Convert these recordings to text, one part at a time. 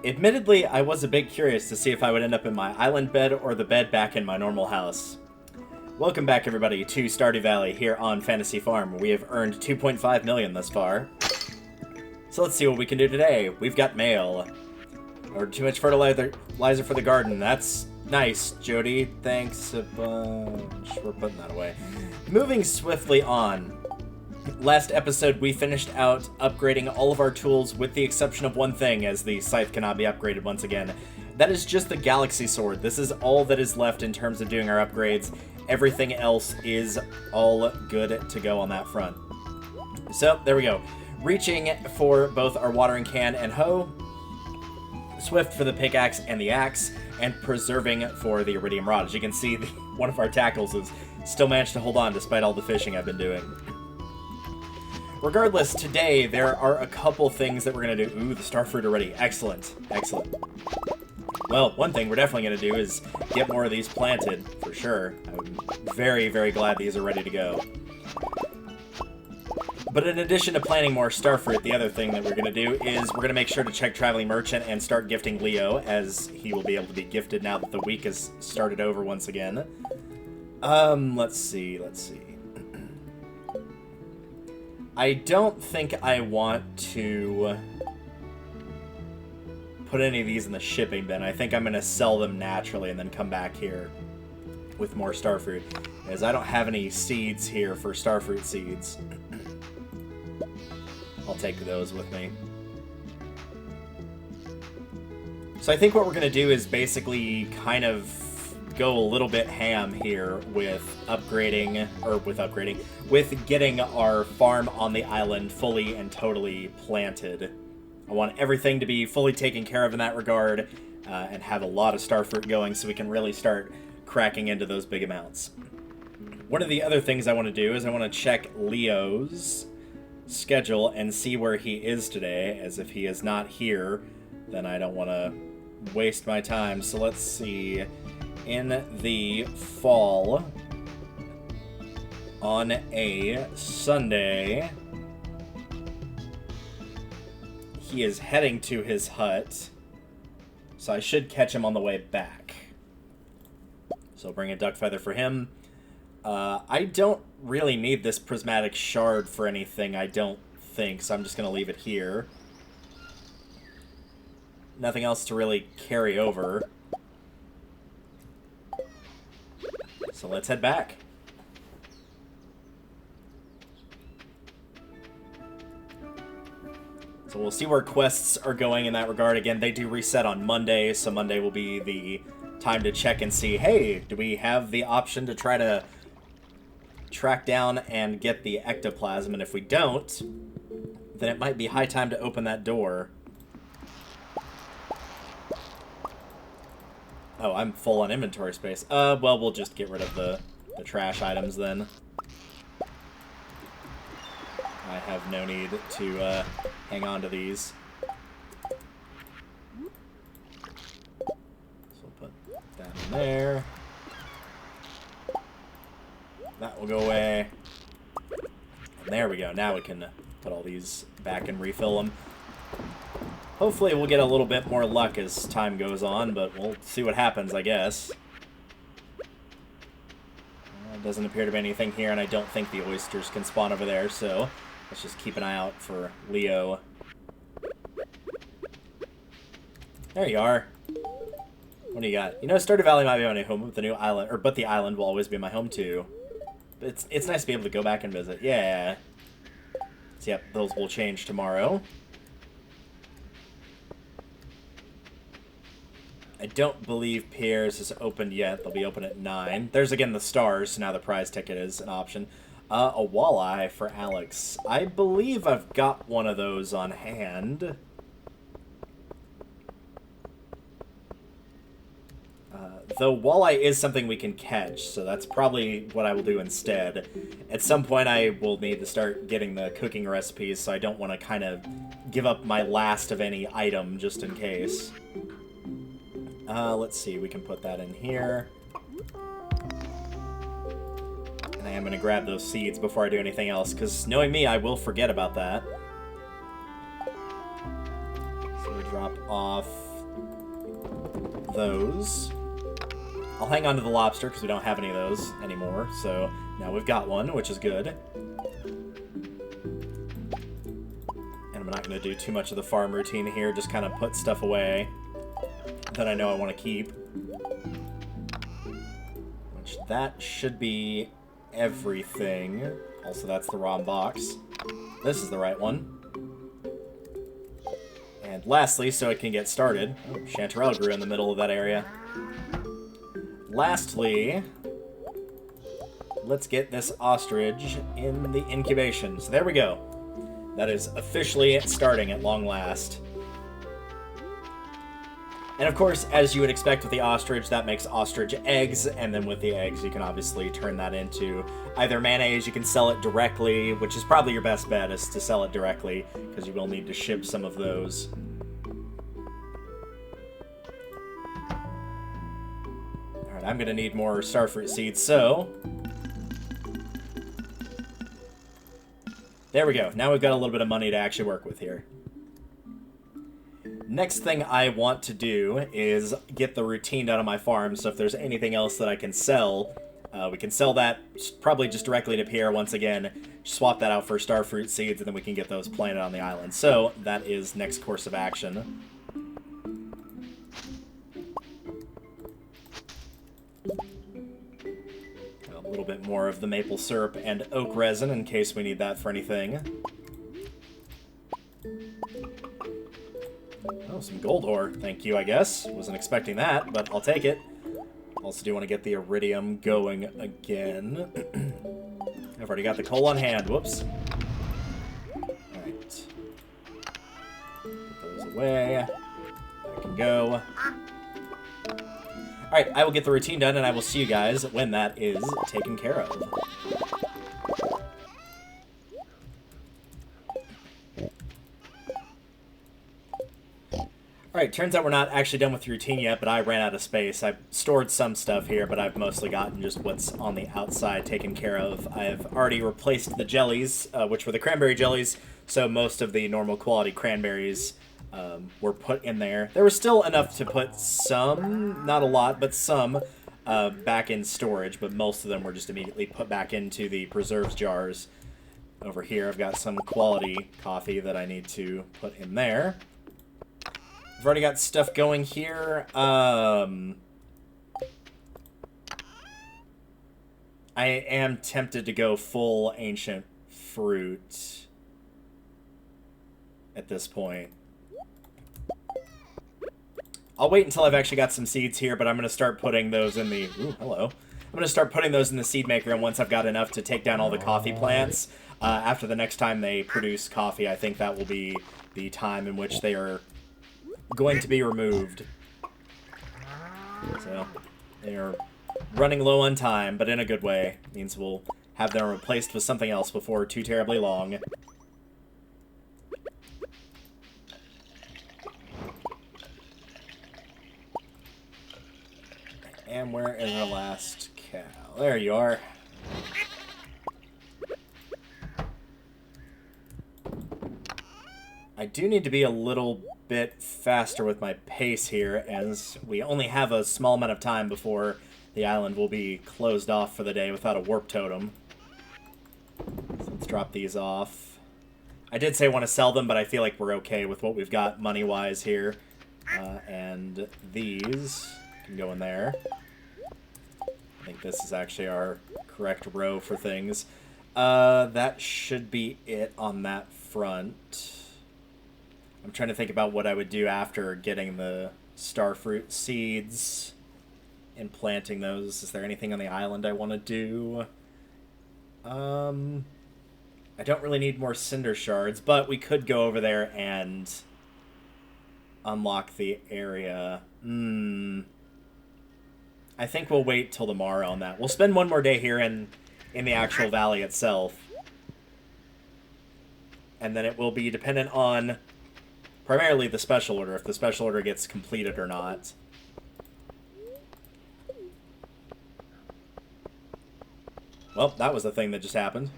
Admittedly, I was a bit curious to see if I would end up in my island bed or the bed back in my normal house. Welcome back, everybody, to Stardew Valley here on Fantasy Farm. We have earned 2.5 million thus far. So let's see what we can do today. We've got mail. Or too much fertilizer for the garden. That's nice, Jody. Thanks a bunch. We're putting that away. Moving swiftly on. Last episode, we finished out upgrading all of our tools with the exception of one thing, as the scythe cannot be upgraded once again. That is just the Galaxy Sword. This is all that is left in terms of doing our upgrades. Everything else is all good to go on that front. So, there we go. Reaching for both our watering can and hoe, Swift for the pickaxe and the axe, and preserving for the iridium rod. As you can see, one of our tackles has still managed to hold on despite all the fishing I've been doing. Regardless, today there are a couple things that we're going to do. Ooh, the starfruit already. Excellent. Excellent. Well, one thing we're definitely going to do is get more of these planted, for sure. I'm very, very glad these are ready to go. But in addition to planting more starfruit, the other thing that we're going to do is we're going to make sure to check Traveling Merchant and start gifting Leo, as he will be able to be gifted now that the week has started over once again. Let's see. I don't think I want to put any of these in the shipping bin. I think I'm going to sell them naturally and then come back here with more starfruit, as I don't have any seeds here for starfruit seeds. I'll take those with me. So I think what we're going to do is basically kind of go a little bit ham here with getting our farm on the island fully and totally planted. I want everything to be fully taken care of in that regard, and have a lot of starfruit going so we can really start cracking into those big amounts. One of the other things I want to do is I want to check Leo's schedule and see where he is today, as if he is not here, then I don't want to waste my time. So let's see. In the fall, on a Sunday, he is heading to his hut, so I should catch him on the way back. So bring a duck feather for him. I don't really need this prismatic shard for anything, I don't think, so I'm just going to leave it here. Nothing else to really carry over. So let's head back. So we'll see where quests are going in that regard. Again, they do reset on Monday, so Monday will be the time to check and see, hey, do we have the option to try to track down and get the ectoplasm? And if we don't, then it might be high time to open that door. Oh, I'm full on inventory space. Well, we'll just get rid of the trash items then. I have no need to hang on to these. So we'll put that in there. That will go away. And there we go. Now we can put all these back and refill them. Hopefully we'll get a little bit more luck as time goes on, but we'll see what happens, I guess. Doesn't appear to be anything here, and I don't think the oysters can spawn over there, so let's just keep an eye out for Leo. There you are. What do you got? You know, Stardew Valley might be my new home, but the new island, but the island will always be my home too. But it's nice to be able to go back and visit. Yeah. So, yep, those will change tomorrow. I don't believe Pierre's is opened yet. They'll be open at 9. There's again the stars, so now the prize ticket is an option. A walleye for Alex. I believe I've got one of those on hand. Though walleye is something we can catch, so that's probably what I will do instead. At some point I will need to start getting the cooking recipes, so I don't want to kind of give up my last of any item just in case. Let's see, we can put that in here. And I am going to grab those seeds before I do anything else, because knowing me, I will forget about that. So we drop off those. I'll hang on to the lobster because we don't have any of those anymore. So now we've got one, which is good. And I'm not going to do too much of the farm routine here. Just kind of put stuff away that I know I want to keep. Which that should be everything. Also, that's the wrong box. This is the right one. And lastly, so it can get started... Oh, chanterelle grew in the middle of that area. Lastly, let's get this ostrich in the incubation. So there we go. That is officially starting at long last. And of course, as you would expect with the ostrich, that makes ostrich eggs, and then with the eggs, you can obviously turn that into either mayonnaise, you can sell it directly, which is probably your best bet, is to sell it directly, because you will need to ship some of those. Alright, I'm going to need more starfruit seeds, so... there we go. Now we've got a little bit of money to actually work with here. Next thing I want to do is get the routine done on my farm, so if there's anything else that I can sell, we can sell that probably just directly to Pierre once again, swap that out for starfruit seeds, and then we can get those planted on the island. So that is next course of action. A little bit more of the maple syrup and oak resin in case we need that for anything. Oh, some gold ore. Thank you, I guess. Wasn't expecting that, but I'll take it. Also do want to get the iridium going again. I've already got the coal on hand. Whoops. Alright. Put those away. I can go. Alright, I will get the routine done, and I will see you guys when that is taken care of. Alright, turns out we're not actually done with the routine yet, but I ran out of space. I stored some stuff here, but I've mostly gotten just what's on the outside taken care of. I've already replaced the jellies, which were the cranberry jellies, so most of the normal quality cranberries were put in there. There was still enough to put some, not a lot, but some, back in storage, but most of them were just immediately put back into the preserves jars. Over here, I've got some quality coffee that I need to put in there. I've already got stuff going here. I am tempted to go full ancient fruit at this point. I'll wait until I've actually got some seeds here, but I'm going to start putting those in the... Ooh, hello. I'm going to start putting those in the seed maker, and once I've got enough to take down all the coffee plants, after the next time they produce coffee, I think that will be the time in which they are going to be removed. So, they are running low on time, but in a good way. It means we'll have them replaced with something else before too terribly long. And where is our last cow? There you are. I do need to be a little bit faster with my pace here, as we only have a small amount of time before the island will be closed off for the day without a warp totem. So let's drop these off. I did say I want to sell them, but I feel like we're okay with what we've got money-wise here. And these can go in there. I think this is actually our correct row for things. That should be it on that front. I'm trying to think about what I would do after getting the starfruit seeds and planting those. Is there anything on the island I want to do? I don't really need more cinder shards, but we could go over there and unlock the area. I think we'll wait till tomorrow on that. We'll spend one more day here in the actual valley itself. And then it will be dependent on primarily the special order, if the special order gets completed or not. Well, that was the thing that just happened.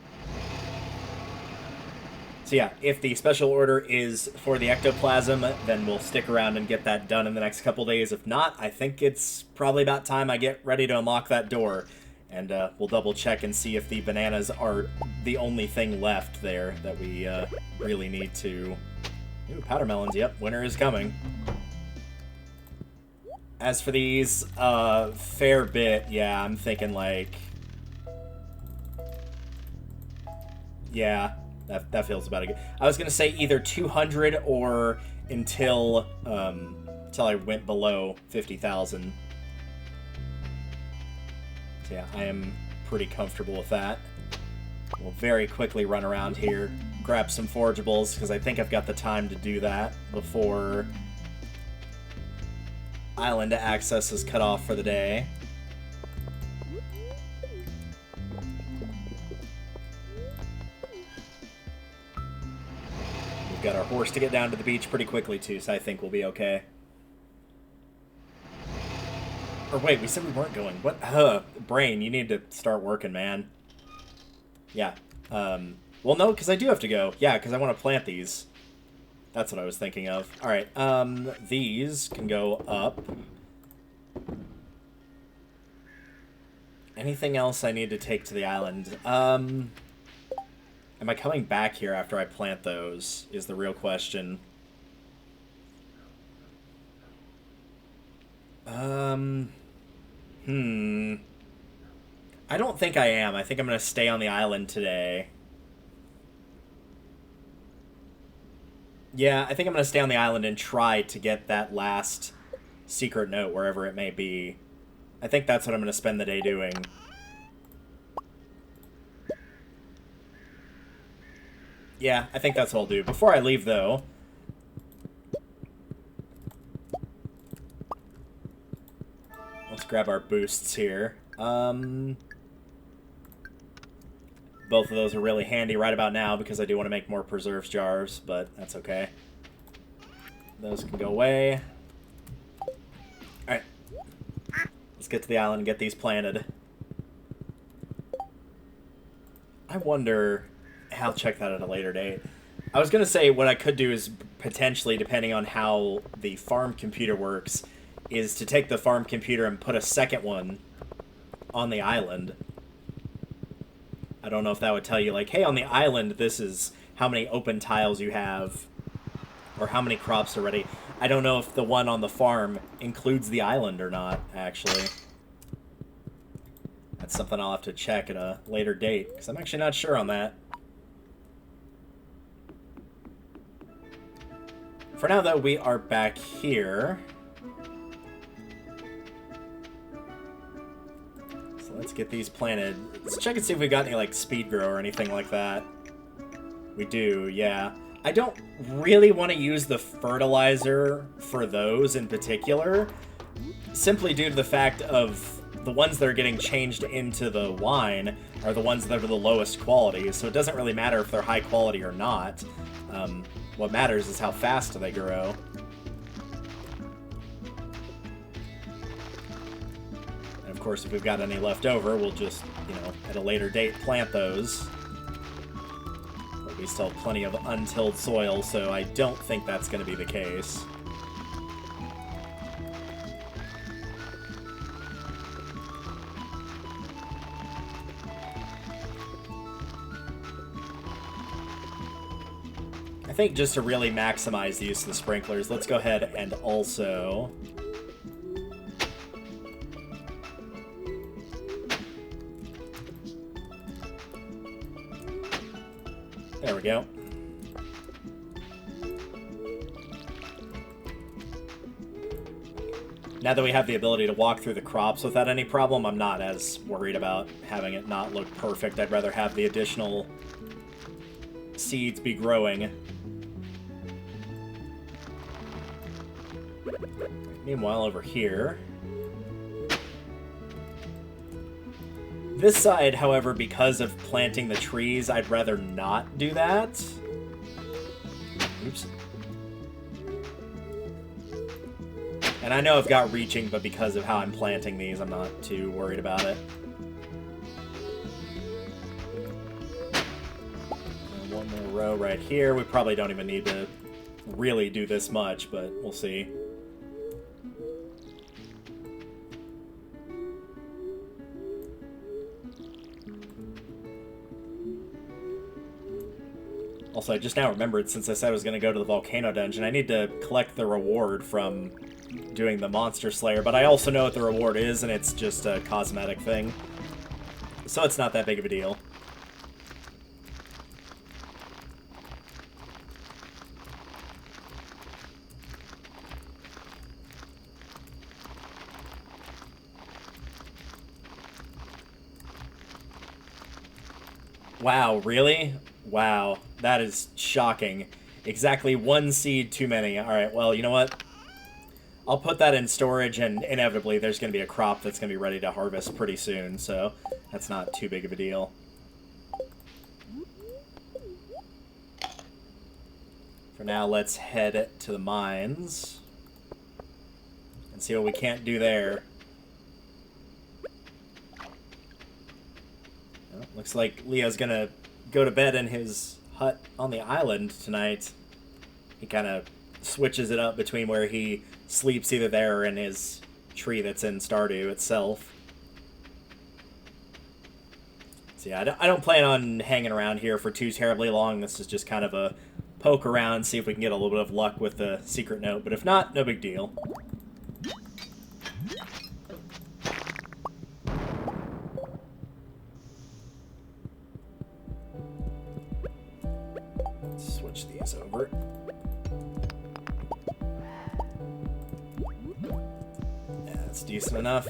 So yeah, if the special order is for the ectoplasm, then we'll stick around and get that done in the next couple days. If not, I think it's probably about time I get ready to unlock that door. And we'll double check and see if the bananas are the only thing left there that we really need to... Ooh, powder melons, yep, winter is coming. As for these, fair bit, yeah, I'm thinking like... Yeah, that feels about good. I was gonna say either 200 or until I went below 50,000. So yeah, I am pretty comfortable with that. We'll very quickly run around here, grab some forageables, because I think I've got the time to do that before island access is cut off for the day. We've got our horse to get down to the beach pretty quickly, too, so I think we'll be okay. Or wait, we said we weren't going. What? Brain, you need to start working, man. Yeah. Well, no, because I do have to go. Yeah, because I want to plant these. That's what I was thinking of. Alright, these can go up. Anything else I need to take to the island? Am I coming back here after I plant those, is the real question. I don't think I am. I think I'm going to stay on the island today. Yeah, I think I'm going to stay on the island and try to get that last secret note, wherever it may be. I think that's what I'm going to spend the day doing. Yeah, I think that's what I'll do. Before I leave, though... Let's grab our boosts here. Both of those are really handy right about now because I do want to make more preserves jars, but that's okay. Those can go away. Alright. Let's get to the island and get these planted. I wonder... I'll check that at a later date. I was going to say what I could do is potentially, depending on how the farm computer works, is to take the farm computer and put a second one on the island. I don't know if that would tell you, like, hey, on the island, this is how many open tiles you have, or how many crops are ready. I don't know if the one on the farm includes the island or not, actually. That's something I'll have to check at a later date, because I'm actually not sure on that. For now, though, we are back here. So let's get these planted. Let's check and see if we got any, like, speed grow or anything like that. We do, yeah. I don't really want to use the fertilizer for those in particular, simply due to the fact of the ones that are getting changed into the wine are the ones that are the lowest quality, so it doesn't really matter if they're high quality or not. What matters is how fast they grow. And of course, if we've got any left over, we'll just, you know, at a later date plant those. But we still have plenty of untilled soil, so I don't think that's going to be the case. I think just to really maximize the use of the sprinklers, let's go ahead and also... There we go. Now that we have the ability to walk through the crops without any problem, I'm not as worried about having it not look perfect. I'd rather have the additional seeds be growing. Meanwhile, over here... This side, however, because of planting the trees, I'd rather not do that. Oops. And I know I've got reaching, but because of how I'm planting these, I'm not too worried about it. And one more row right here. We probably don't even need to really do this much, but we'll see. Also, I just now remembered, since I said I was going to go to the volcano dungeon, I need to collect the reward from doing the monster slayer, but I also know what the reward is, and it's just a cosmetic thing. So it's not that big of a deal. Wow, really? Wow, that is shocking. Exactly one seed too many. Alright, well, you know what? I'll put that in storage, and inevitably there's going to be a crop that's going to be ready to harvest pretty soon, so that's not too big of a deal. For now, let's head to the mines and see what we can't do there. Well, looks like Leo's going to go to bed in his hut on the island tonight. He kind of switches it up between where he sleeps either there or in his tree that's in Stardew itself. So yeah, I don't plan on hanging around here for too terribly long. This is just kind of a poke around, see if we can get a little bit of luck with the secret note. But if not, no big deal. Switch these over. Yeah, that's decent enough.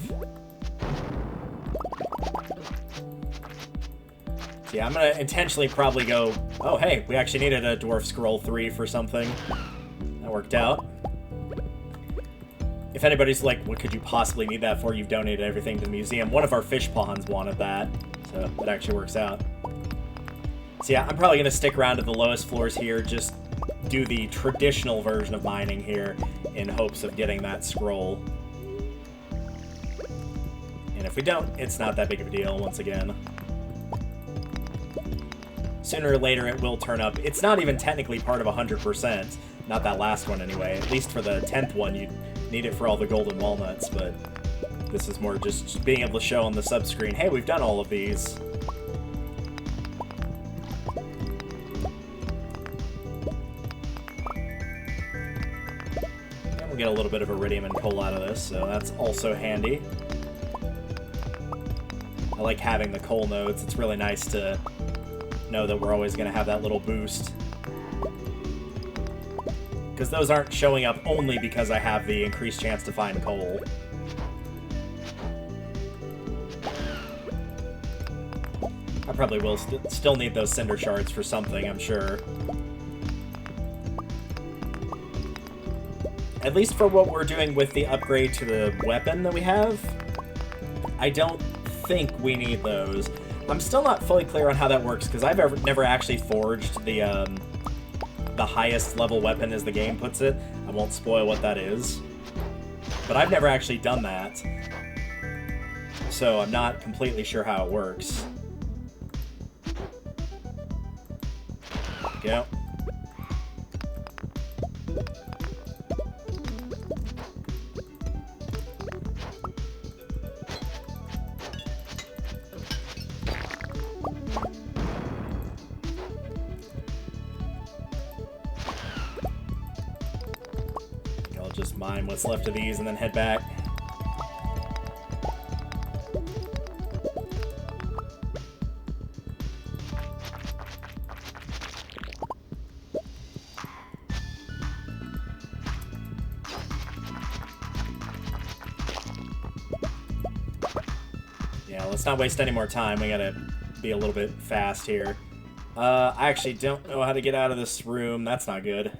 So yeah, I'm going to intentionally probably go... Oh, hey, we actually needed a Dwarf Scroll 3 for something. That worked out. If anybody's like, what could you possibly need that for? You've donated everything to the museum. One of our fish ponds wanted that, so that actually works out. So yeah, I'm probably going to stick around to the lowest floors here, just do the traditional version of mining here in hopes of getting that scroll. And if we don't, it's not that big of a deal once again. Sooner or later it will turn up. It's not even technically part of 100%. Not that last one anyway. At least for the 10th one, you'd need it for all the Golden Walnuts, but this is more just being able to show on the sub-screen, hey, we've done all of these. And we'll get a little bit of iridium and coal out of this, so that's also handy. I like having the coal nodes. It's really nice to know that we're always going to have that little boost. Because those aren't showing up only because I have the increased chance to find coal. I probably will still need those cinder shards for something, I'm sure. At least for what we're doing with the upgrade to the weapon that we have, I don't think we need those. I'm still not fully clear on how that works, because I've never actually forged the highest level weapon, as the game puts it. I won't spoil what that is. But I've never actually done that. So I'm not completely sure how it works. There we go. Just mine what's left of these and then head back. Yeah, let's not waste any more time. We gotta be a little bit fast here. I actually don't know how to get out of this room. That's not good.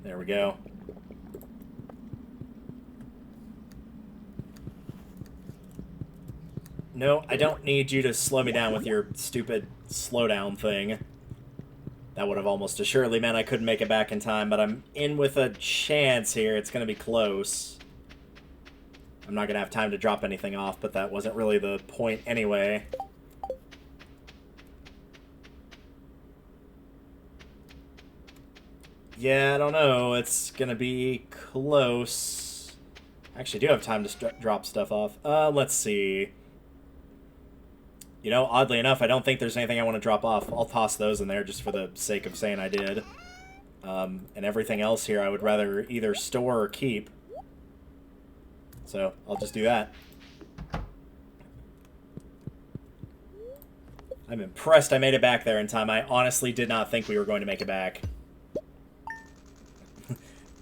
There we go. No, I don't need you to slow me down with your stupid slowdown thing. That would have almost assuredly meant I couldn't make it back in time, but I'm in with a chance here. It's going to be close. I'm not going to have time to drop anything off, but that wasn't really the point anyway. Yeah, I don't know. It's gonna be close. Actually, I do have time to drop stuff off. Let's see. You know, oddly enough, I don't think there's anything I want to drop off. I'll toss those in there just for the sake of saying I did. And everything else here I would rather either store or keep. So, I'll just do that. I'm impressed I made it back there in time. I honestly did not think we were going to make it back.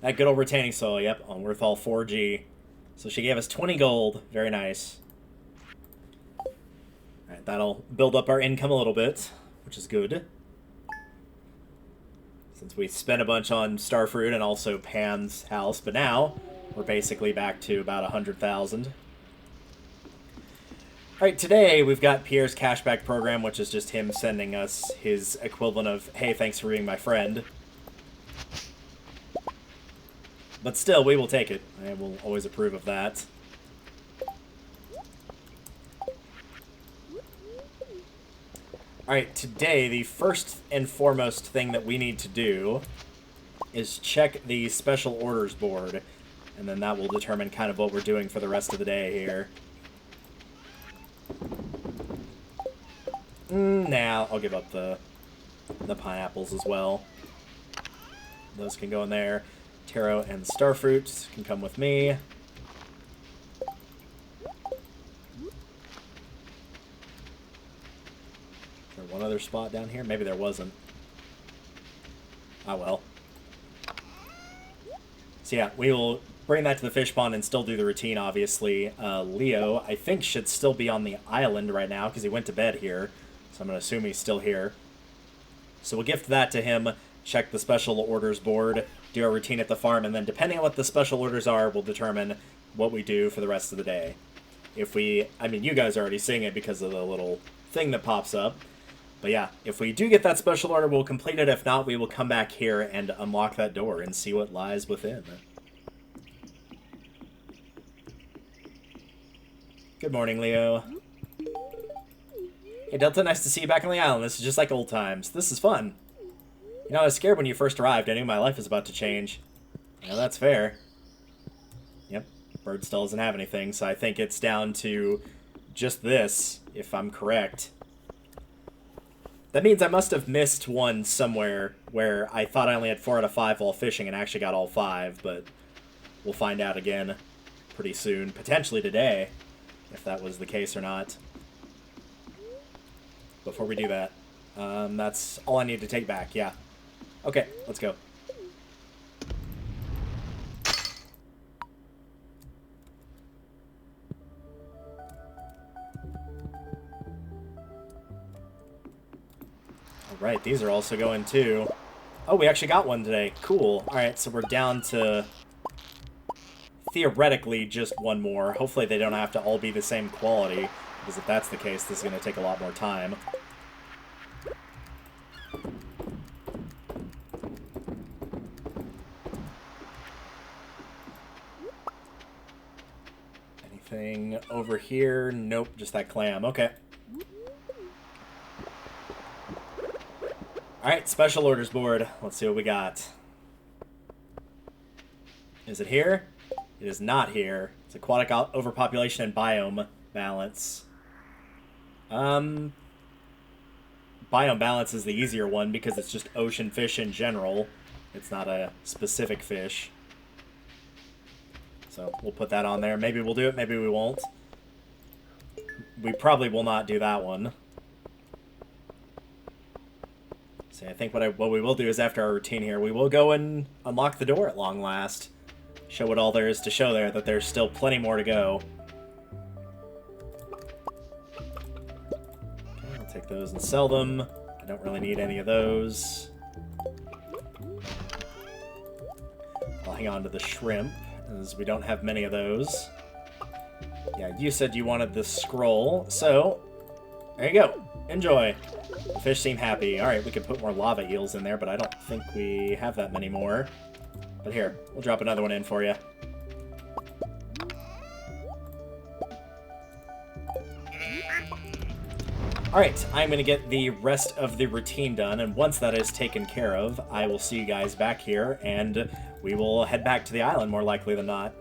That good old retaining soil, yep, on worth all 4G. So she gave us 20 gold. Very nice. Alright, that'll build up our income a little bit, which is good. Since we spent a bunch on Starfruit and also Pan's house, but now we're basically back to about 100,000. Alright, today we've got Pierre's cashback program, which is just him sending us his equivalent of, hey, thanks for being my friend. But still, we will take it. I will always approve of that. Alright, today the first and foremost thing that we need to do is check the special orders board. And then that will determine kind of what we're doing for the rest of the day here. Nah, I'll give up the pineapples as well. Those can go in there. Taro and Starfruit can come with me. Is there one other spot down here? Maybe there wasn't. Ah, well. So yeah, we will bring that to the fish pond and still do the routine, obviously. Leo, I think, should still be on the island right now because he went to bed here. So I'm going to assume he's still here. So we'll gift that to him, check the special orders board, do our routine at the farm, and then depending on what the special orders are, we'll determine what we do for the rest of the day. If we... I mean, you guys are already seeing it because of the little thing that pops up. But yeah, if we do get that special order, we'll complete it. If not, we will come back here and unlock that door and see what lies within. Good morning, Leo. Hey, Delta, nice to see you back on the island. This is just like old times. This is fun. You know, I was scared when you first arrived. I knew my life was about to change. Yeah, that's fair. Yep, Bird still doesn't have anything, so I think it's down to just this, if I'm correct. That means I must have missed one somewhere where I thought I only had 4 out of 5 while fishing and actually got all 5, but we'll find out again pretty soon. Potentially today, if that was the case or not. Before we do that, that's all I need to take back, yeah. Okay, let's go. Alright, these are also going too. Oh, we actually got one today. Cool. Alright, so we're down to theoretically just one more. Hopefully they don't have to all be the same quality, because if that's the case, this is going to take a lot more time. Anything over here? Nope, just that clam. Okay. Alright, special orders board. Let's see what we got. Is it here? It is not here. It's aquatic overpopulation and biome balance. Biome balance is the easier one because it's just ocean fish in general. It's not a specific fish. So we'll put that on there. Maybe we'll do it, maybe we won't. We probably will not do that one. See, I think what we will do is after our routine here, we will go and unlock the door at long last. Show what all there is to show there, that there's still plenty more to go. Okay, I'll take those and sell them. I don't really need any of those. I'll hang on to the shrimp, as we don't have many of those. Yeah, you said you wanted the scroll, so there you go. Enjoy. The fish seem happy. Alright, we could put more lava eels in there, but I don't think we have that many more. But here, we'll drop another one in for you. Alright, I'm going to get the rest of the routine done, and once that is taken care of, I will see you guys back here, and we will head back to the island, more likely than not.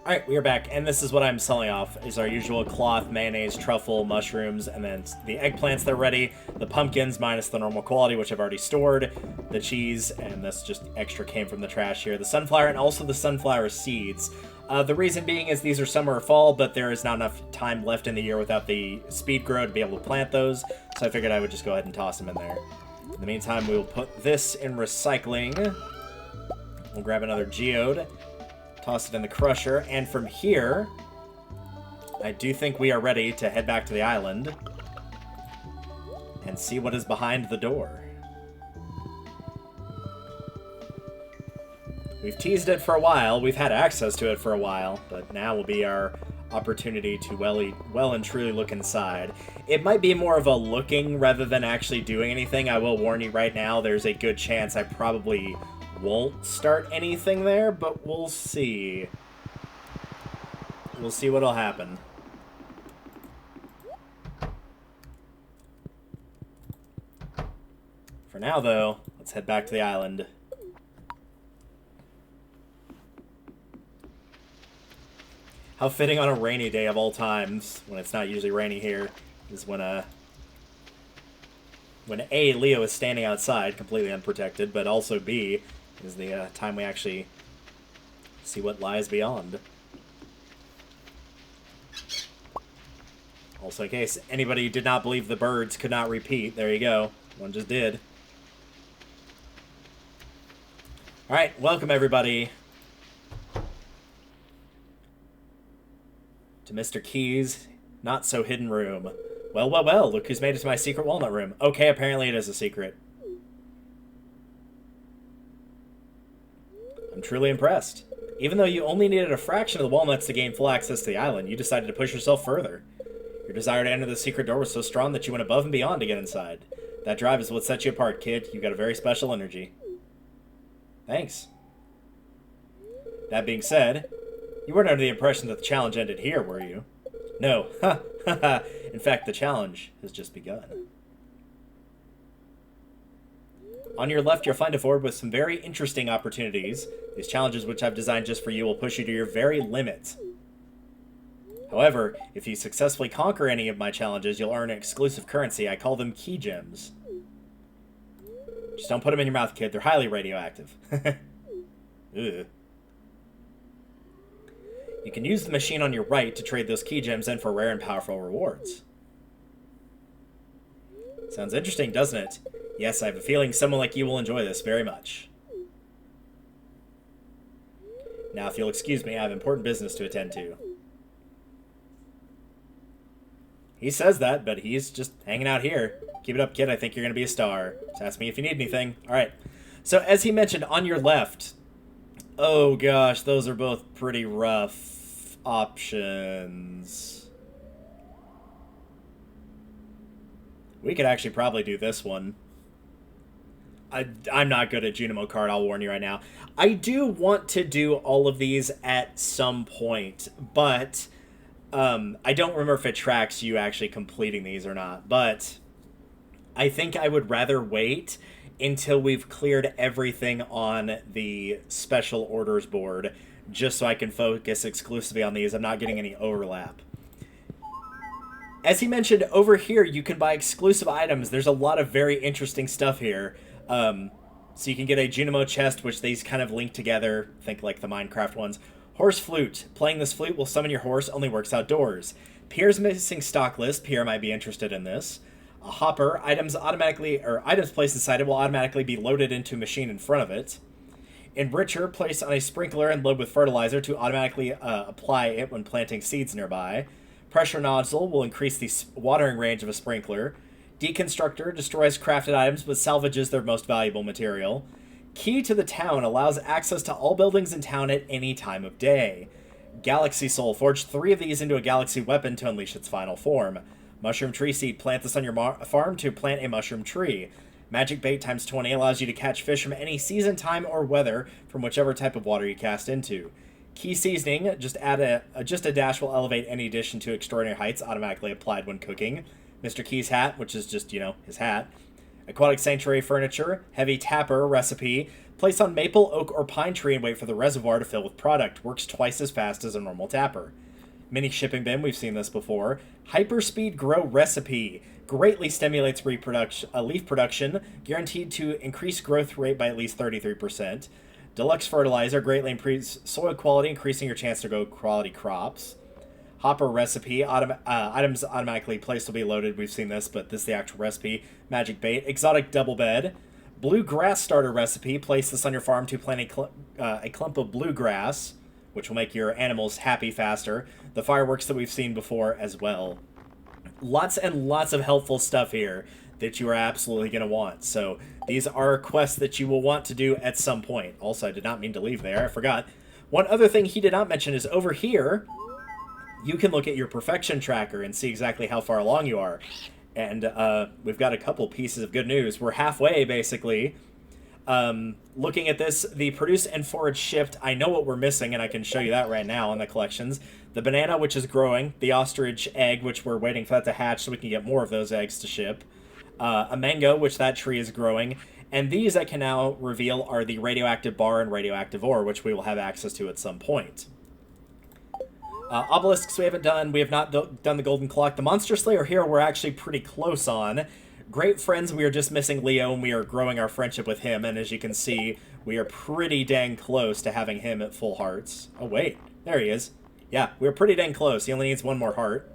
Alright, we are back, and this is what I'm selling off, is our usual cloth, mayonnaise, truffle, mushrooms, and then the eggplants that are ready, the pumpkins minus the normal quality, which I've already stored, the cheese, and this just extra came from the trash here, the sunflower, and also the sunflower seeds. The reason being is these are summer or fall, but there is not enough time left in the year without the speed grow to be able to plant those, so I figured I would just go ahead and toss them in there. In the meantime, we will put this in recycling. We'll grab another geode. Toss it in the crusher, and from here, I do think we are ready to head back to the island and see what is behind the door. We've teased it for a while, we've had access to it for a while, but now will be our opportunity to well and truly look inside. It might be more of a looking rather than actually doing anything. I will warn you right now, there's a good chance I probably won't start anything there, but we'll see. We'll see what'll happen. For now, though, let's head back to the island. How fitting on a rainy day of all times, when it's not usually rainy here, is when A, Leo is standing outside, completely unprotected, but also B, is the time we actually see what lies beyond. Also, in case anybody did not believe the birds could not repeat, there you go. One just did. Alright, welcome everybody to Mr. Key's not-so-hidden room. Well, well, well, look who's made it to my secret walnut room. Okay, apparently it is a secret. I'm truly impressed. Even though you only needed a fraction of the walnuts to gain full access to the island, you decided to push yourself further. Your desire to enter the secret door was so strong that you went above and beyond to get inside. That drive is what sets you apart, kid. You've got a very special energy. Thanks. That being said, you weren't under the impression that the challenge ended here, were you? No. Ha ha ha. In fact, the challenge has just begun. On your left, you'll find a board with some very interesting opportunities. These challenges, which I've designed just for you, will push you to your very limit. However, if you successfully conquer any of my challenges, you'll earn an exclusive currency. I call them key gems. Just don't put them in your mouth, kid. They're highly radioactive. Ugh. You can use the machine on your right to trade those key gems in for rare and powerful rewards. Sounds interesting, doesn't it? Yes, I have a feeling someone like you will enjoy this very much. Now, if you'll excuse me, I have important business to attend to. He says that, but he's just hanging out here. Keep it up, kid. I think you're going to be a star. Just ask me if you need anything. All right. So, as he mentioned, on your left... Oh, gosh, those are both pretty rough options. We could actually probably do this one. I'm not good at Junimo card, I'll warn you right now. I do want to do all of these at some point, but I don't remember if it tracks you actually completing these or not. But I think I would rather wait until we've cleared everything on the special orders board, just so I can focus exclusively on these. I'm not getting any overlap. As he mentioned, over here you can buy exclusive items. There's a lot of very interesting stuff here. So you can get a Junimo chest, which these kind of link together. Think like the Minecraft ones. Horse flute. Playing this flute will summon your horse, only works outdoors. Pierre's missing stock list. Pierre might be interested in this. A hopper. Items placed inside it will automatically be loaded into a machine in front of it. Enricher. Place on a sprinkler and load with fertilizer to automatically apply it when planting seeds nearby. Pressure nozzle will increase the watering range of a sprinkler. Deconstructor destroys crafted items but salvages their most valuable material. Key to the town allows access to all buildings in town at any time of day. Galaxy Soul. Forge 3 of these into a galaxy weapon to unleash its final form. Mushroom tree seed. Plant this on your farm to plant a mushroom tree. Magic bait times 20 allows you to catch fish from any season, time, or weather from whichever type of water you cast into. Key seasoning, just a dash will elevate any dish into extraordinary heights, automatically applied when cooking. Mr. Key's hat, which is just, his hat. Aquatic sanctuary furniture, heavy tapper recipe. Place on maple, oak, or pine tree and wait for the reservoir to fill with product. Works twice as fast as a normal tapper. Mini shipping bin, we've seen this before. Hyperspeed grow recipe. Greatly stimulates leaf production, guaranteed to increase growth rate by at least 33%. Deluxe fertilizer, greatly improves soil quality, increasing your chance to grow quality crops. Hopper recipe, items automatically placed will be loaded. We've seen this, but this is the actual recipe. Magic bait, exotic double bed. Bluegrass starter recipe, place this on your farm to plant a clump of bluegrass, which will make your animals happy faster. The fireworks that we've seen before as well. Lots and lots of helpful stuff here that you are absolutely going to want. So these are quests that you will want to do at some point. Also, I did not mean to leave there. I forgot. One other thing he did not mention is over here, you can look at your perfection tracker and see exactly how far along you are. And we've got a couple pieces of good news. We're halfway, basically. Looking at this, the produce and forage shift, I know what we're missing, and I can show you that right now in the collections. The banana, which is growing. The ostrich egg, which we're waiting for that to hatch so we can get more of those eggs to ship. A mango, which that tree is growing. And these I can now reveal are the radioactive bar and radioactive ore, which we will have access to at some point. Obelisks we haven't done. We have not done the golden clock. The monster slayer hero we're actually pretty close on. Great friends, we are just missing Leo, and we are growing our friendship with him. And as you can see, we are pretty dang close to having him at full hearts. Oh, wait. There he is. Yeah, we're pretty dang close. He only needs one more heart.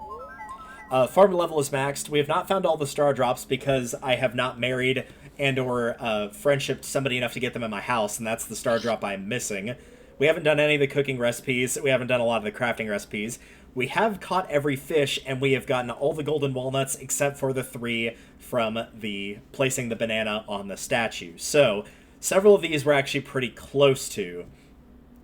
Farm level is maxed. We have not found all the star drops because I have not married and or friendshiped somebody enough to get them in my house, and that's the star drop I'm missing. We haven't done any of the cooking recipes. We haven't done a lot of the crafting recipes. We have caught every fish, and we have gotten all the golden walnuts except for the 3 from the placing the banana on the statue. So several of these we're actually pretty close to.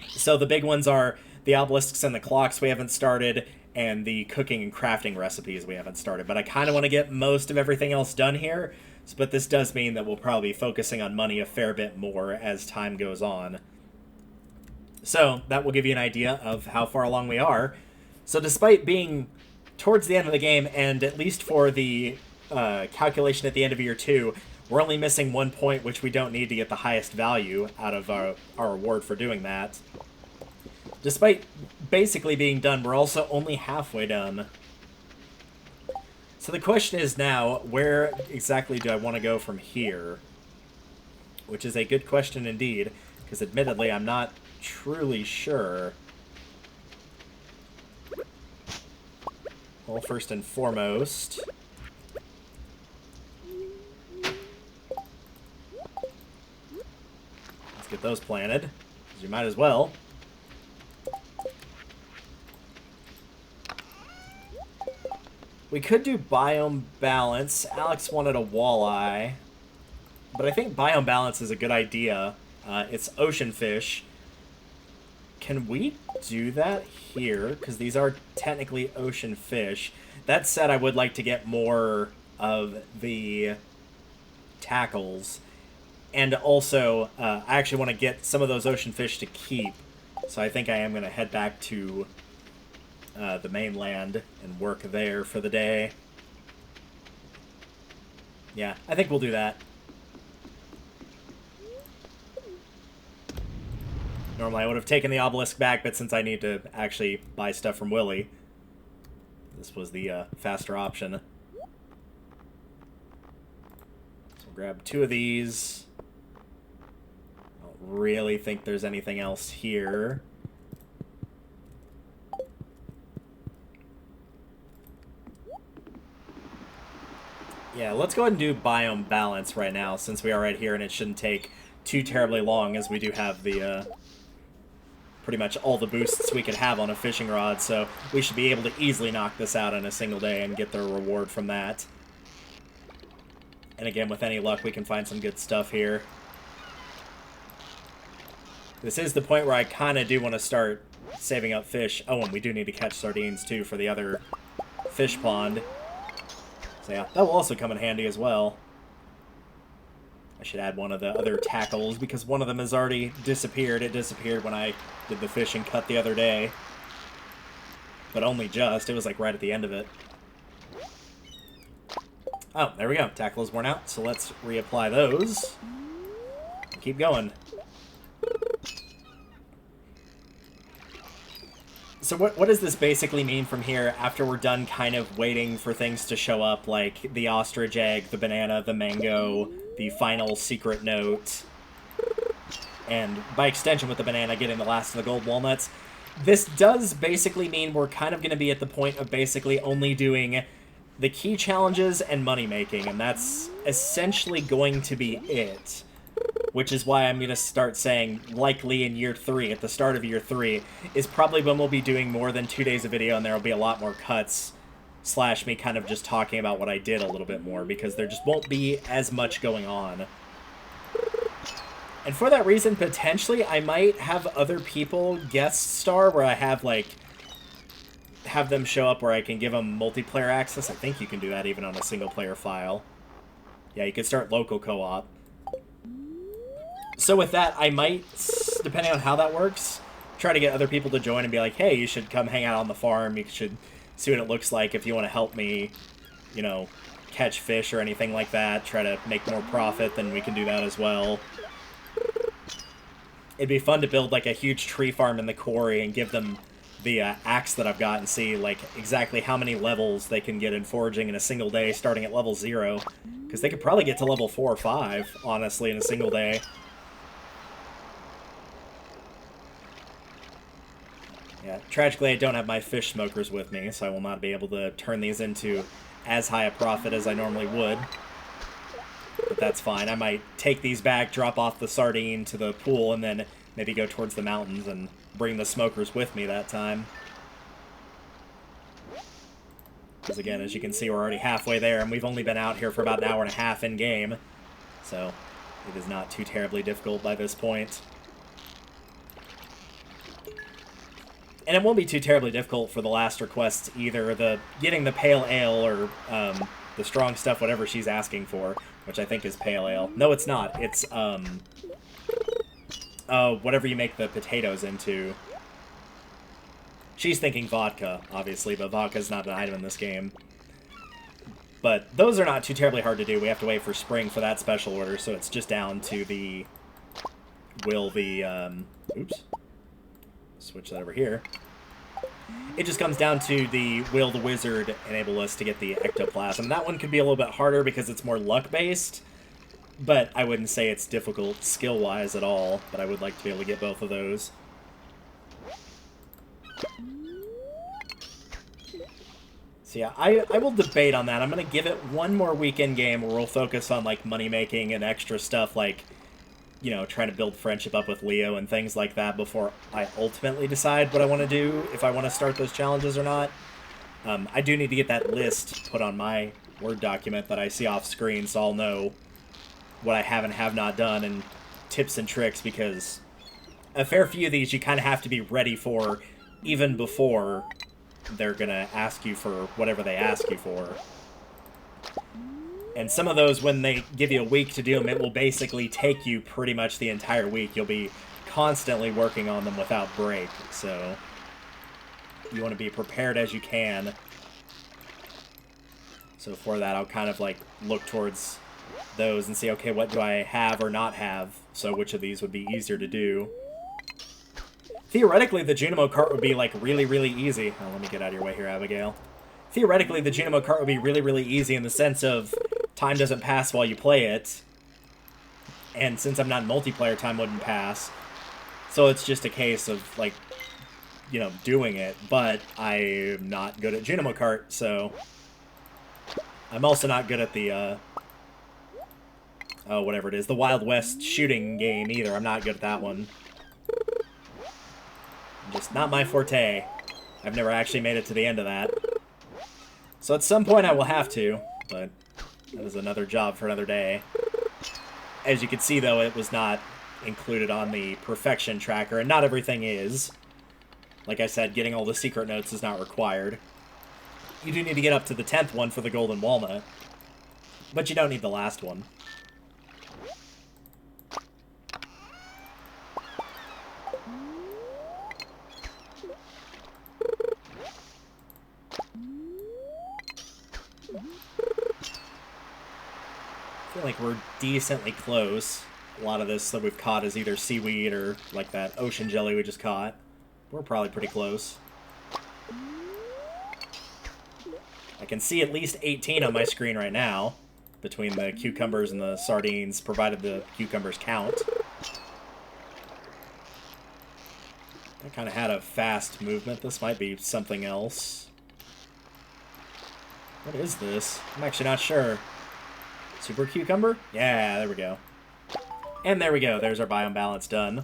So the big ones are the obelisks and the clocks we haven't started, and the cooking and crafting recipes we haven't started. But I kind of want to get most of everything else done here, but this does mean that we'll probably be focusing on money a fair bit more as time goes on. So that will give you an idea of how far along we are. So despite being towards the end of the game, and at least for the calculation at the end of year 2, we're only missing 1 point, which we don't need to get the highest value out of our reward for doing that. Despite basically being done, we're also only halfway done. So the question is now, where exactly do I want to go from here? Which is a good question indeed, because admittedly I'm not truly sure. Well, first and foremost, let's get those planted, because you might as well. We could do biome balance. Alex wanted a walleye, but I think biome balance is a good idea. It's ocean fish. Can we do that here? Because these are technically ocean fish. That said, I would like to get more of the tackles. And also, I actually want to get some of those ocean fish to keep. So I think I am going to head back to the mainland and work there for the day. Yeah, I think we'll do that. Normally I would have taken the obelisk back, but since I need to actually buy stuff from Willy, this was the faster option. So we'll grab 2 of these. I don't really think there's anything else here. Yeah, let's go ahead and do biome balance right now, since we are right here, and it shouldn't take too terribly long, as we do have the pretty much all the boosts we could have on a fishing rod, so we should be able to easily knock this out in a single day and get the reward from that. And again, with any luck, we can find some good stuff here. This is the point where I kind of do want to start saving up fish. Oh, and we do need to catch sardines, too, for the other fish pond. So yeah, that will also come in handy as well. I should add one of the other tackles, because one of them has already disappeared. It disappeared when I did the fishing cut the other day. But only just. It was, like, right at the end of it. Oh, there we go. Tackle is worn out, so let's reapply those. Keep going. So what does this basically mean from here after we're done kind of waiting for things to show up, like the ostrich egg, the banana, the mango, the final secret note, and by extension with the banana getting the last of the gold walnuts? This does basically mean we're kind of going to be at the point of basically only doing the key challenges and money making, and that's essentially going to be it. Which is why I'm going to start saying, likely in year 3, at the start of year 3, is probably when we'll be doing more than 2 days of video, and there will be a lot more cuts, / me kind of just talking about what I did a little bit more, because there just won't be as much going on. And for that reason, potentially, I might have other people guest star, where I have, like, have them show up where I can give them multiplayer access. I think you can do that even on a single-player file. Yeah, you can start local co-op. So with that, I might, depending on how that works, try to get other people to join and be like, hey, you should come hang out on the farm. You should see what it looks like if you want to help me, you know, catch fish or anything like that. Try to make more profit, then we can do that as well. It'd be fun to build, like, a huge tree farm in the quarry and give them the axe that I've got and see, like, exactly how many levels they can get in foraging in a single day, starting at level 0. Because they could probably get to level 4 or 5, honestly, in a single day. Yeah, tragically I don't have my fish smokers with me, so I will not be able to turn these into as high a profit as I normally would. But that's fine. I might take these back, drop off the sardine to the pool, and then maybe go towards the mountains and bring the smokers with me that time. Because again, as you can see, we're already halfway there, and we've only been out here for about an hour and a half in-game. So, it is not too terribly difficult by this point. And it won't be too terribly difficult for the last requests either. Getting the pale ale or the strong stuff, whatever she's asking for, which I think is pale ale. No, it's not. It's whatever you make the potatoes into. She's thinking vodka, obviously, but vodka's not an item in this game. But those are not too terribly hard to do. We have to wait for spring for that special order, so it's just down to the... oops. Switch that over here. It just comes down to will the wizard enable us to get the ectoplasm. That one could be a little bit harder because it's more luck-based, but I wouldn't say it's difficult skill-wise at all, but I would like to be able to get both of those. So yeah, I will debate on that. I'm going to give it one more weekend game where we'll focus on, like, money-making and extra stuff, like, you know, trying to build friendship up with Leo and things like that before I ultimately decide what I want to do, if I want to start those challenges or not. I do need to get that list put on my Word document that I see off screen, so I'll know what I have and have not done and tips and tricks, because a fair few of these you kind of have to be ready for even before they're going to ask you for whatever they ask you for. And some of those, when they give you a week to do them, it will basically take you pretty much the entire week. You'll be constantly working on them without break, so you want to be prepared as you can. So for that, I'll kind of, like, look towards those and see, okay, what do I have or not have? So which of these would be easier to do? Theoretically, the Junimo cart would be, like, really, really easy. Oh, let me get out of your way here, Abigail. Theoretically, the Junimo cart would be really, really easy in the sense of time doesn't pass while you play it. And since I'm not in multiplayer, time wouldn't pass. So it's just a case of, like, you know, doing it. But I'm not good at Junimo cart, so... I'm also not good at the, oh, whatever it is. The Wild West shooting game, either. I'm not good at that one. Just not my forte. I've never actually made it to the end of that. So at some point I will have to, but that is another job for another day. As you can see, though, it was not included on the perfection tracker, and not everything is. Like I said, getting all the secret notes is not required. You do need to get up to the 10th one for the Golden Walnut, but you don't need the last one. feel like we're decently close. A lot of this that we've caught is either seaweed or like that ocean jelly we just caught. We're probably pretty close. I can see at least 18 on my screen right now, between the cucumbers and the sardines, provided the cucumbers count. I kind of had a fast movement. This might be something else. What is this? I'm actually not sure. Super cucumber? Yeah, there we go. And there we go. There's our biome balance done.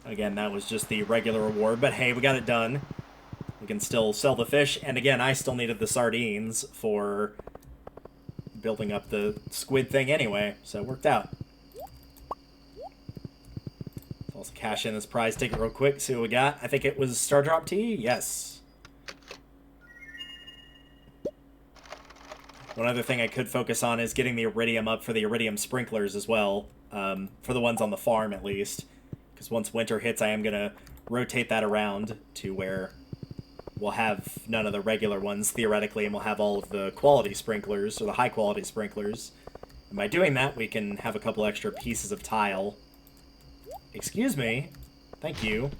Again, that was just the regular reward, but hey, we got it done. We can still sell the fish, and again, I still needed the sardines for building up the squid thing anyway, so it worked out. Let's also cash in this prize ticket real quick, see what we got. I think it was Star Drop Tea? Yes. One other thing I could focus on is getting the iridium up for the iridium sprinklers as well, for the ones on the farm at least. Because once winter hits, I am going to rotate that around to where we'll have none of the regular ones, theoretically, and we'll have all of the quality sprinklers, or the high-quality sprinklers. And by doing that, we can have a couple extra pieces of tile. Excuse me. Thank you.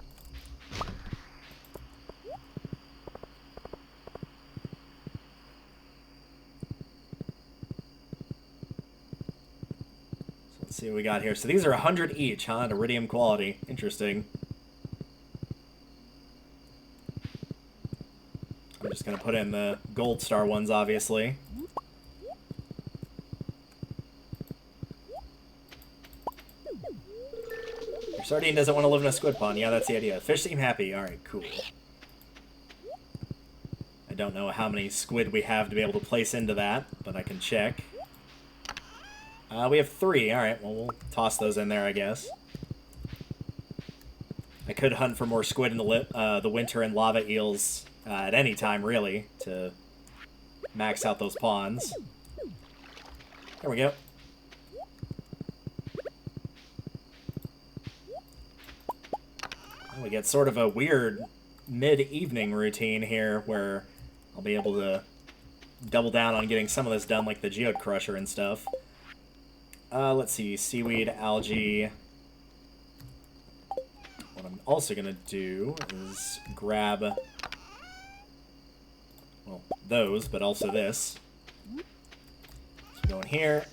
So let's see what we got here. So these are 100 each, huh? At iridium quality. Interesting. I'm just going to put in the gold star ones, obviously. Your sardine doesn't want to live in a squid pond. Yeah, that's the idea. Fish seem happy. Alright, cool. I don't know how many squid we have to be able to place into that, but I can check. We have 3. Alright, well, we'll toss those in there, I guess. I could hunt for more squid in the winter and lava eels at any time, really, to max out those ponds. There we go. And we get sort of a weird mid-evening routine here where I'll be able to double down on getting some of this done, like the geode crusher and stuff. Let's see, seaweed, algae. What I'm also going to do is grab, well, those, but also this. So go in here.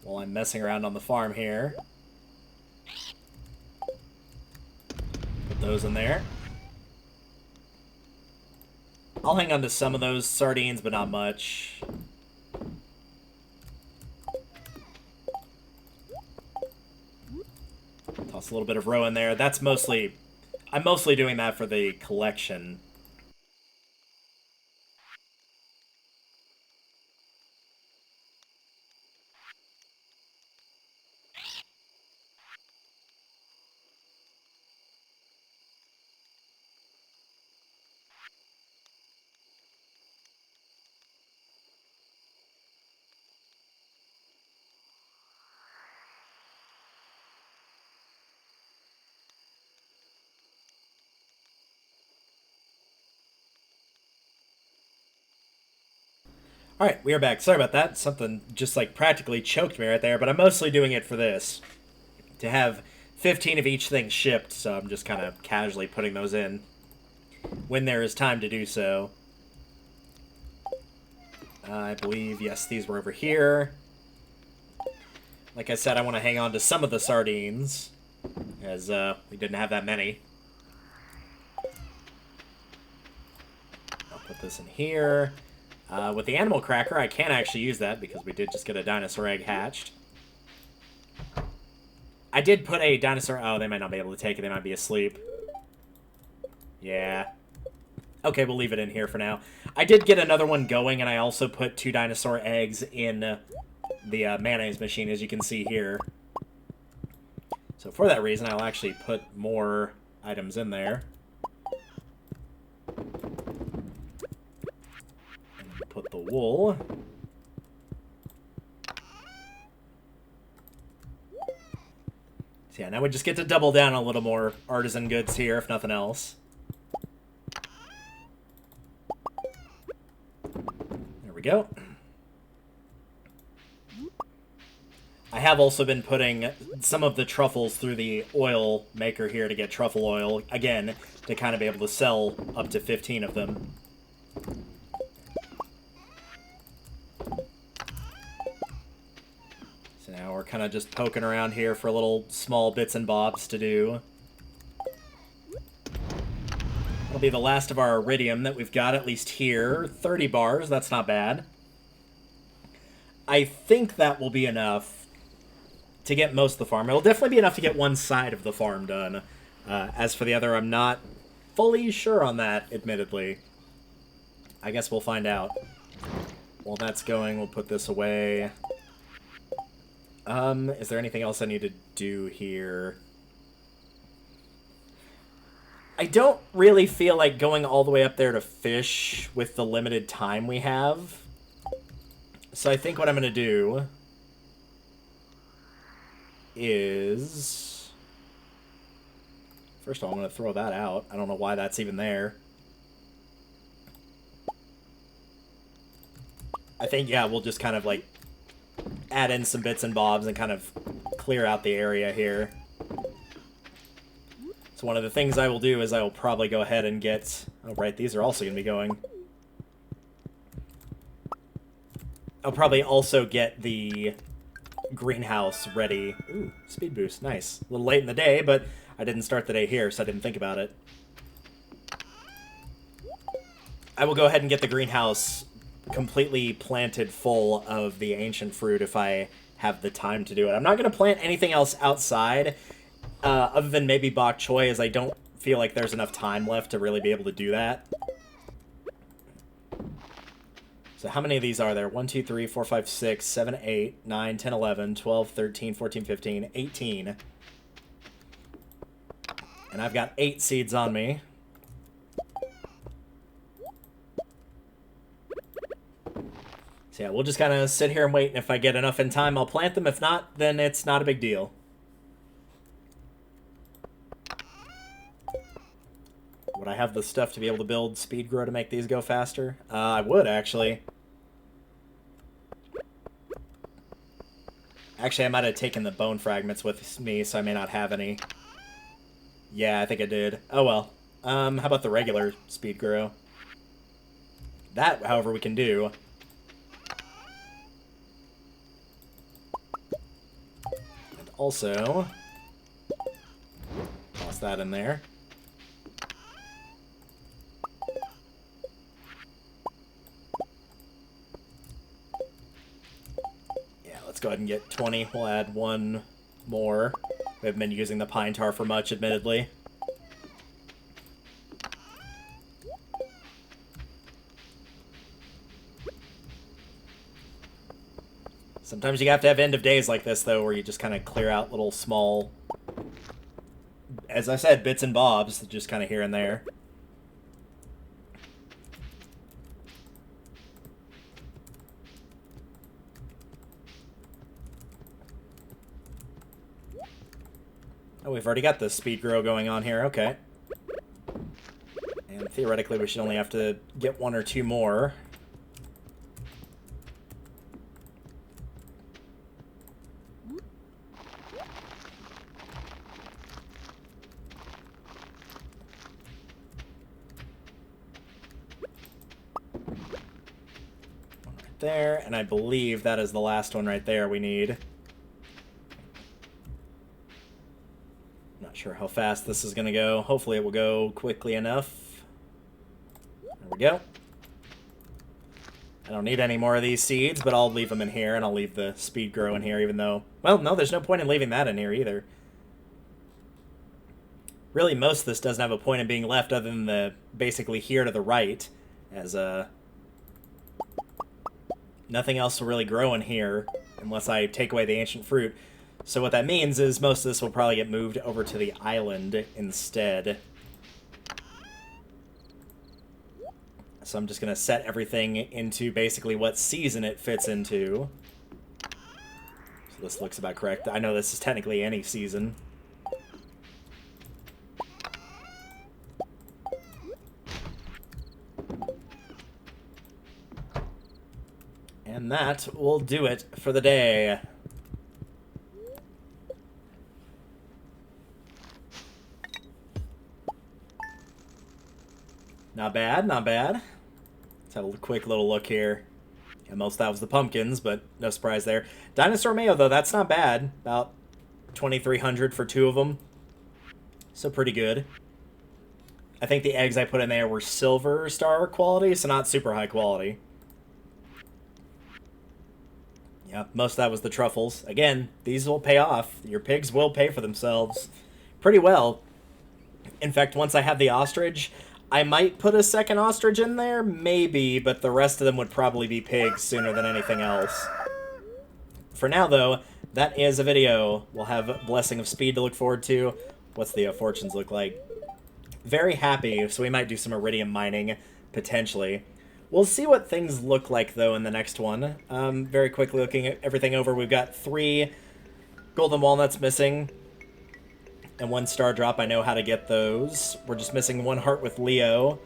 While I'm messing around on the farm here. Put those in there. I'll hang on to some of those sardines, but not much. Toss a little bit of roe in there. That's mostly... I'm mostly doing that for the collection. Alright, we are back. Sorry about that. Something just, like, practically choked me right there, but I'm mostly doing it for this. To have 15 of each thing shipped, so I'm just kind of casually putting those in when there is time to do so. I believe, yes, these were over here. Like I said, I want to hang on to some of the sardines, as we didn't have that many. I'll put this in here. With the animal cracker, I can't actually use that because we did just get a dinosaur egg hatched. I did put a dinosaur... Oh, they might not be able to take it. They might be asleep. Yeah. Okay, we'll leave it in here for now. I did get another one going, and I also put 2 dinosaur eggs in the mayonnaise machine, as you can see here. So for that reason, I'll actually put more items in there. Put the wool. So yeah, now we just get to double down a little more artisan goods here, if nothing else. go. I have also been putting some of the truffles through the oil maker here to get truffle oil, again, to kind of be able to sell up to 15 of them. So now we're kind of just poking around here for little small bits and bobs to do. That'll be the last of our iridium that we've got, at least here. 30 bars, that's not bad. I think that will be enough to get most of the farm. It'll definitely be enough to get one side of the farm done. As for the other, I'm not fully sure on that, admittedly. I guess we'll find out. While that's going, we'll put this away. Is there anything else I need to do here? I don't really feel like going all the way up there to fish with the limited time we have. So I think what I'm going to do is... First of all, I'm going to throw that out. I don't know why that's even there. I think, yeah, we'll just kind of, like, add in some bits and bobs and kind of clear out the area here. So one of the things I will do is I will probably go ahead and get... Oh, right, these are also going to be going. I'll probably also get the greenhouse ready. Ooh, speed boost, nice. A little late in the day, but I didn't start the day here, so I didn't think about it. I will go ahead and get the greenhouse completely planted full of the ancient fruit if I have the time to do it. I'm not going to plant anything else outside, other than maybe bok choy, as I don't feel like there's enough time left to really be able to do that. So how many of these are there? 1, 2, 3, 4, 5, 6, 7, 8, 9, 10, 11, 12, 13, 14, 15, 18. And I've got 8 seeds on me. So yeah, we'll just kind of sit here and wait, and if I get enough in time, I'll plant them. If not, then it's not a big deal. Would I have the stuff to be able to build speed grow to make these go faster? I would, actually. Actually, I might have taken the bone fragments with me, so I may not have any. Yeah, I think I did. Oh, well. How about the regular speed grow? That, however, we can do. And also... toss that in there. Let's go ahead and get 20. We'll add one more. We haven't been using the pine tar for much, admittedly. Sometimes you have to have end of days like this, though, where you just kind of clear out little small, as I said, bits and bobs, just kind of here and there. Oh, we've already got the speed grow going on here. Okay. And theoretically, we should only have to get 1 or 2 more. One right there, and I believe that is the last one right there we need. Not sure how fast this is going to go. Hopefully it will go quickly enough. There we go. I don't need any more of these seeds, but I'll leave them in here, and I'll leave the speed grow in here, even though... Well, no, there's no point in leaving that in here either. Really, most of this doesn't have a point in being left other than the basically here to the right, as nothing else will really grow in here unless I take away the ancient fruit. So what that means is most of this will probably get moved over to the island instead. So I'm just going to set everything into basically what season it fits into. So this looks about correct. I know this is technically any season. And that will do it for the day. Not bad, not bad. Let's have a quick little look here. Yeah, most of that was the pumpkins, but no surprise there. Dinosaur mayo, though, that's not bad. About 2,300 for 2 of them. So pretty good. I think the eggs I put in there were silver star quality, so not super high quality. Yeah, most of that was the truffles. Again, these will pay off. Your pigs will pay for themselves pretty well. In fact, once I have the ostrich, I might put a second ostrich in there, maybe, but the rest of them would probably be pigs sooner than anything else. For now, though, that is a video. We'll have Blessing of Speed to look forward to. What's the fortunes look like? Very happy, so we might do some iridium mining, potentially. We'll see what things look like, though, in the next one. Very quickly looking at everything over, we've got 3 golden walnuts missing. And 1 star drop, I know how to get those. We're just missing 1 heart with Leo.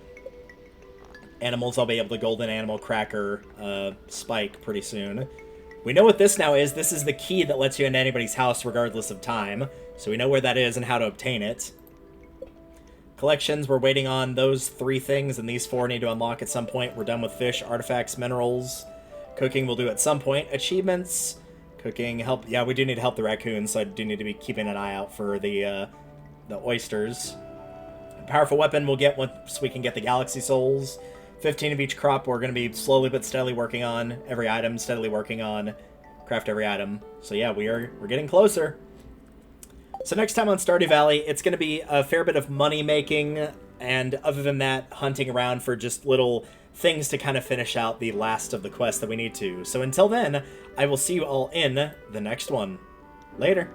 Animals, I'll be able to golden animal cracker spike pretty soon. We know what this now is. This is the key that lets you into anybody's house regardless of time. So we know where that is and how to obtain it. Collections, we're waiting on those 3 things, and these 4 need to unlock at some point. We're done with fish, artifacts, minerals. Cooking we'll do at some point. Achievements. Cooking, help. Yeah, we do need to help the raccoons, so I do need to be keeping an eye out for the oysters. A powerful weapon we'll get once we can get the galaxy souls. 15 of each crop we're going to be slowly but steadily working on. Every item, steadily working on. Craft every item. So yeah, we're getting closer. So next time on Stardew Valley, it's going to be a fair bit of money making, and other than that, hunting around for just little things to kind of finish out the last of the quests that we need to. So until then, I will see you all in the next one. Later.